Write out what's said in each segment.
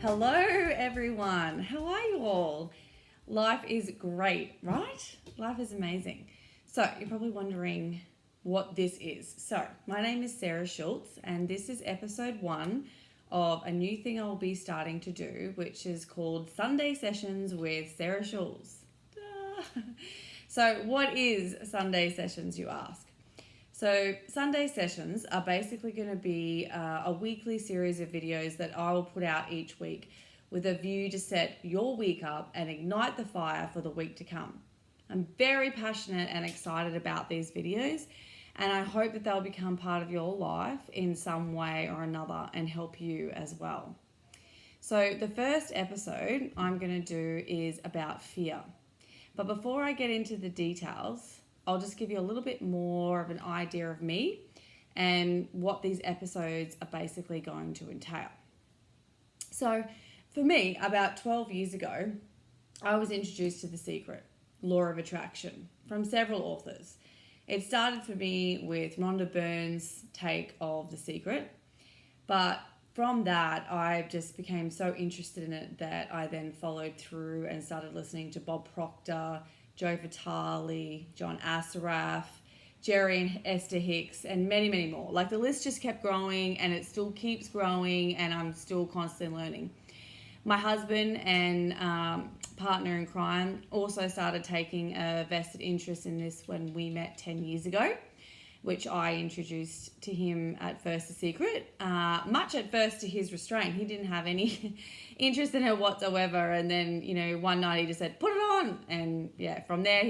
Hello, everyone. How are you all? Life is great, right? Life is amazing. So, you're probably wondering what this is. So, my name is Sarah Schultz, and this is episode 1 of a new thing I'll be starting to do, which is called Sunday Sessions with Sarah Schultz. So, what is Sunday Sessions, you ask? So Sunday sessions are basically going to be a weekly series of videos that I will put out each week with a view to set your week up and ignite the fire for the week to come. I'm very passionate and excited about these videos, and I hope that they'll become part of your life in some way or another and help you as well. So the first episode I'm going to do is about fear. But before I get into the details, I'll just give you a little bit more of an idea of me and what these episodes are basically going to entail. So for me, about 12 years ago, I was introduced to The Secret, Law of Attraction, from several authors. It started for me with Rhonda Byrne's take of The Secret, but from that, I just became so interested in it that I then followed through and started listening to Bob Proctor, Joe Vitale, John Assaraf, Jerry and Esther Hicks, and many, many more. Like, the list just kept growing, and it still keeps growing, and I'm still constantly learning. My husband and partner in crime also started taking a vested interest in this when we met 10 years ago, which I introduced to him at first The Secret, much at first to his restraint. He didn't have any interest in it whatsoever, and then, one night he just said, "Put it on," and from there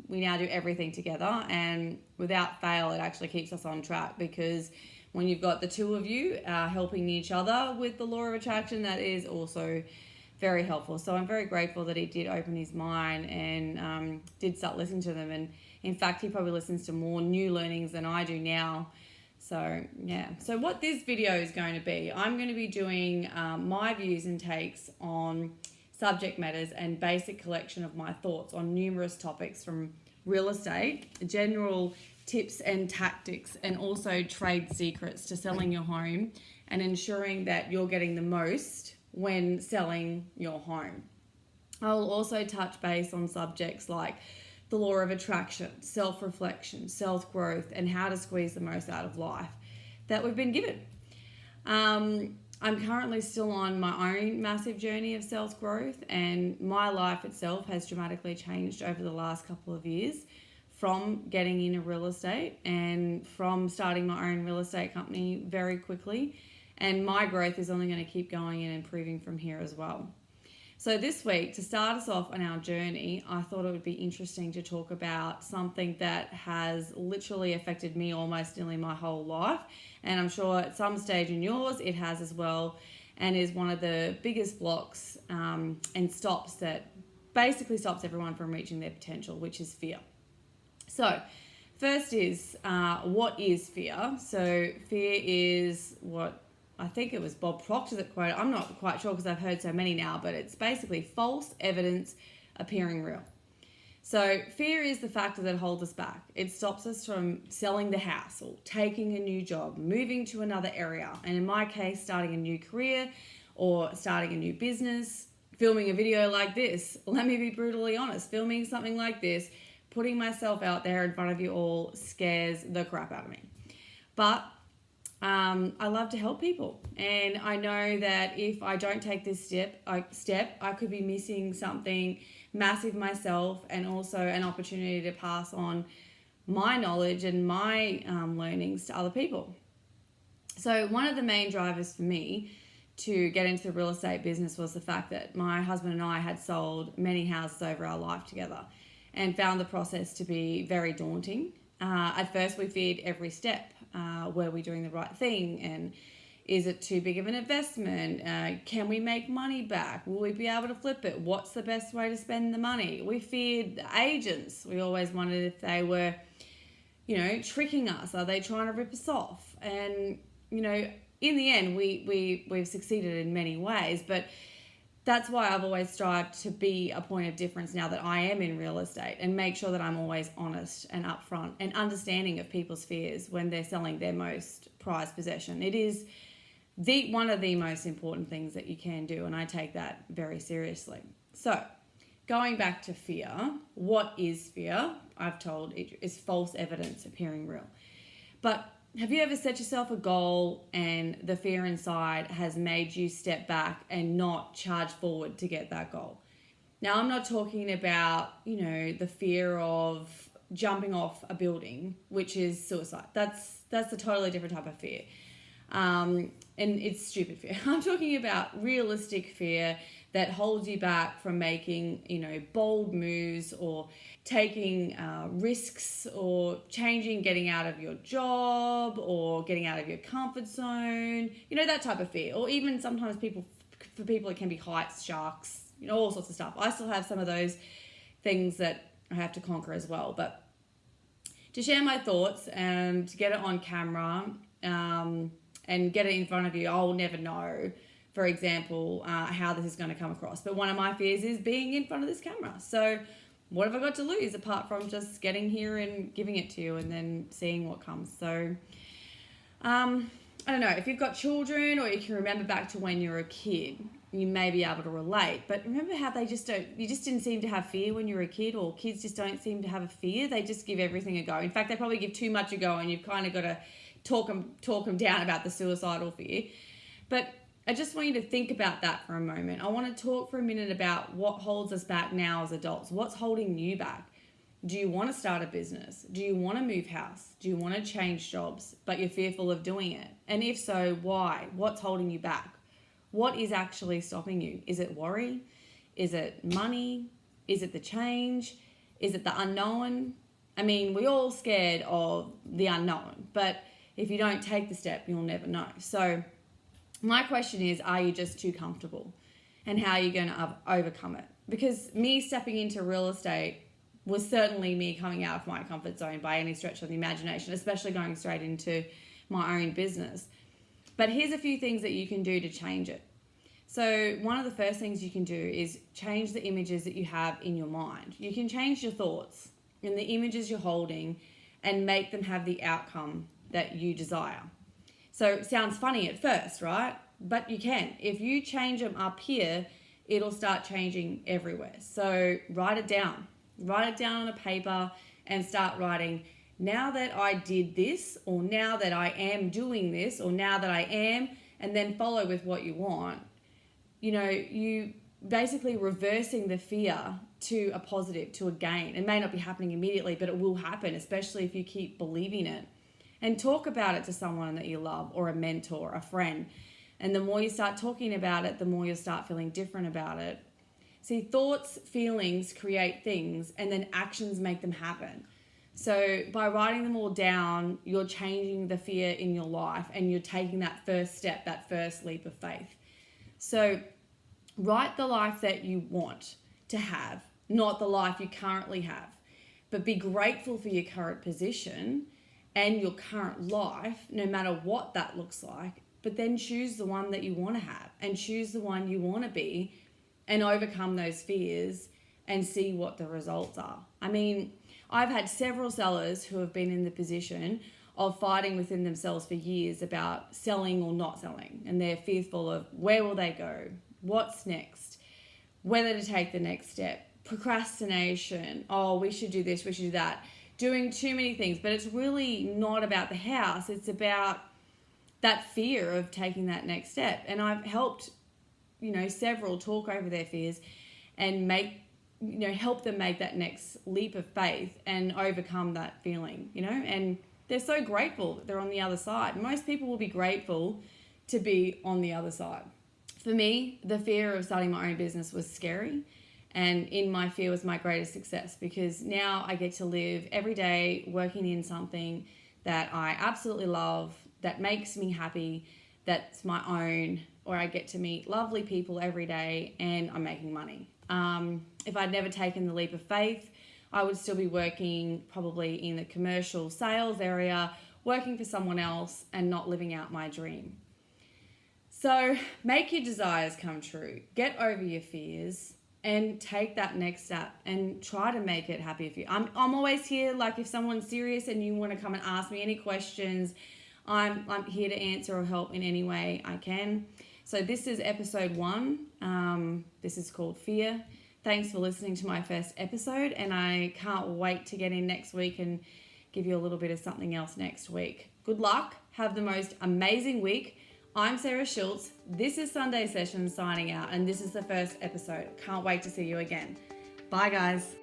we now do everything together, and without fail it actually keeps us on track, because when you've got the two of you helping each other with the law of attraction, that is also very helpful. So I'm very grateful that he did open his mind and did start listening to them, and in fact, he probably listens to more new learnings than I do now. So, So what this video is going to be, I'm going to be doing my views and takes on subject matters and basic collection of my thoughts on numerous topics, from real estate, general tips and tactics, and also trade secrets to selling your home and ensuring that you're getting the most when selling your home. I'll also touch base on subjects like the law of attraction, self-reflection, self-growth, and how to squeeze the most out of life that we've been given. I'm currently still on my own massive journey of self-growth, and my life itself has dramatically changed over the last couple of years, from getting into real estate and from starting my own real estate company very quickly. And my growth is only going to keep going and improving from here as well. So this week, to start us off on our journey, I thought it would be interesting to talk about something that has literally affected me almost nearly my whole life. And I'm sure at some stage in yours, it has as well, and is one of the biggest blocks and basically stops everyone from reaching their potential, which is fear. So first is, what is fear? So fear is what I think it was Bob Proctor that quoted. I'm not quite sure because I've heard so many now, but it's basically false evidence appearing real. So fear is the factor that holds us back. It stops us from selling the house or taking a new job, moving to another area, and in my case, starting a new career or starting a new business, filming a video like this. Let me be brutally honest, filming something like this, putting myself out there in front of you all scares the crap out of me. But I love to help people, and I know that if I don't take this step, I could be missing something massive myself, and also an opportunity to pass on my knowledge and my learnings to other people. So one of the main drivers for me to get into the real estate business was the fact that my husband and I had sold many houses over our life together, and found the process to be very daunting. At first, we feared every step. Were we doing the right thing? And is it too big of an investment? Can we make money back? Will we be able to flip it? What's the best way to spend the money? We feared the agents. We always wondered if they were, tricking us. Are they trying to rip us off? And, in the end, we've succeeded in many ways, but that's why I've always strived to be a point of difference now that I am in real estate, and make sure that I'm always honest and upfront and understanding of people's fears when they're selling their most prized possession. It is one of the most important things that you can do, and I take that very seriously. So, going back to fear, what is fear? I've told it is false evidence appearing real. But have you ever set yourself a goal and the fear inside has made you step back and not charge forward to get that goal? Now, I'm not talking about, the fear of jumping off a building, which is suicide. That's a totally different type of fear. And it's stupid fear. I'm talking about realistic fear that holds you back from making, bold moves or taking risks or changing, getting out of your job or getting out of your comfort zone, that type of fear. Or even sometimes for people, it can be heights, sharks, all sorts of stuff. I still have some of those things that I have to conquer as well. But to share my thoughts and to get it on camera and get it in front of you, I'll never know, for example, how this is going to come across. But one of my fears is being in front of this camera. So what have I got to lose apart from just getting here and giving it to you and then seeing what comes? So I don't know, if you've got children or you can remember back to when you were a kid, you may be able to relate. But remember how you just didn't seem to have fear when you were a kid, or kids just don't seem to have a fear. They just give everything a go. In fact, they probably give too much a go, and you've kind of got to talk them down about the suicidal fear. But I just want you to think about that for a moment. I want to talk for a minute about what holds us back now as adults. What's holding you back? Do you want to start a business? Do you want to move house? Do you want to change jobs, but you're fearful of doing it? And if so, why? What's holding you back? What is actually stopping you? Is it worry? Is it money? Is it the change? Is it the unknown? I mean, we're all scared of the unknown, but if you don't take the step, you'll never know. So my question is, are you just too comfortable? And how are you going to overcome it? Because me stepping into real estate was certainly me coming out of my comfort zone by any stretch of the imagination, especially going straight into my own business. But here's a few things that you can do to change it. So one of the first things you can do is change the images that you have in your mind. You can change your thoughts and the images you're holding and make them have the outcome that you desire. So it sounds funny at first, right? But you can. If you change them up here, it'll start changing everywhere. So write it down. Write it down on a paper and start writing, now that I did this, or now that I am doing this, or now that I am, and then follow with what you want. You basically reversing the fear to a positive, to a gain. It may not be happening immediately, but it will happen, especially if you keep believing it. And talk about it to someone that you love, or a mentor, a friend. And the more you start talking about it, the more you'll start feeling different about it. See, thoughts, feelings create things, and then actions make them happen. So by writing them all down, you're changing the fear in your life, and you're taking that first step, that first leap of faith. So write the life that you want to have, not the life you currently have. But be grateful for your current position and your current life, no matter what that looks like. But then choose the one that you want to have, and choose the one you want to be, and overcome those fears and see what the results are. I mean, I've had several sellers who have been in the position of fighting within themselves for years about selling or not selling. And they're fearful of where will they go, what's next, whether to take the next step, procrastination, oh, we should do this, we should do that, doing too many things. But it's really not about the house. It's about that fear of taking that next step. And I've helped, several talk over their fears and help them make that next leap of faith and overcome that feeling, and they're so grateful that they're on the other side. Most people will be grateful to be on the other side. For me, the fear of starting my own business was scary, and in my fear was my greatest success, because now I get to live every day working in something that I absolutely love, that makes me happy, that's my own, or I get to meet lovely people every day, and I'm making money. If I'd never taken the leap of faith, I would still be working probably in the commercial sales area, working for someone else and not living out my dream. So make your desires come true. Get over your fears and take that next step and try to make it happy for you. I'm always here, like if someone's serious and you want to come and ask me any questions, I'm here to answer or help in any way I can. So this is episode 1. This is called Fear. Thanks for listening to my first episode, and I can't wait to get in next week and give you a little bit of something else next week. Good luck. Have the most amazing week. I'm Sarah Schultz. This is Sunday Sessions signing out, and this is the first episode. Can't wait to see you again. Bye, guys.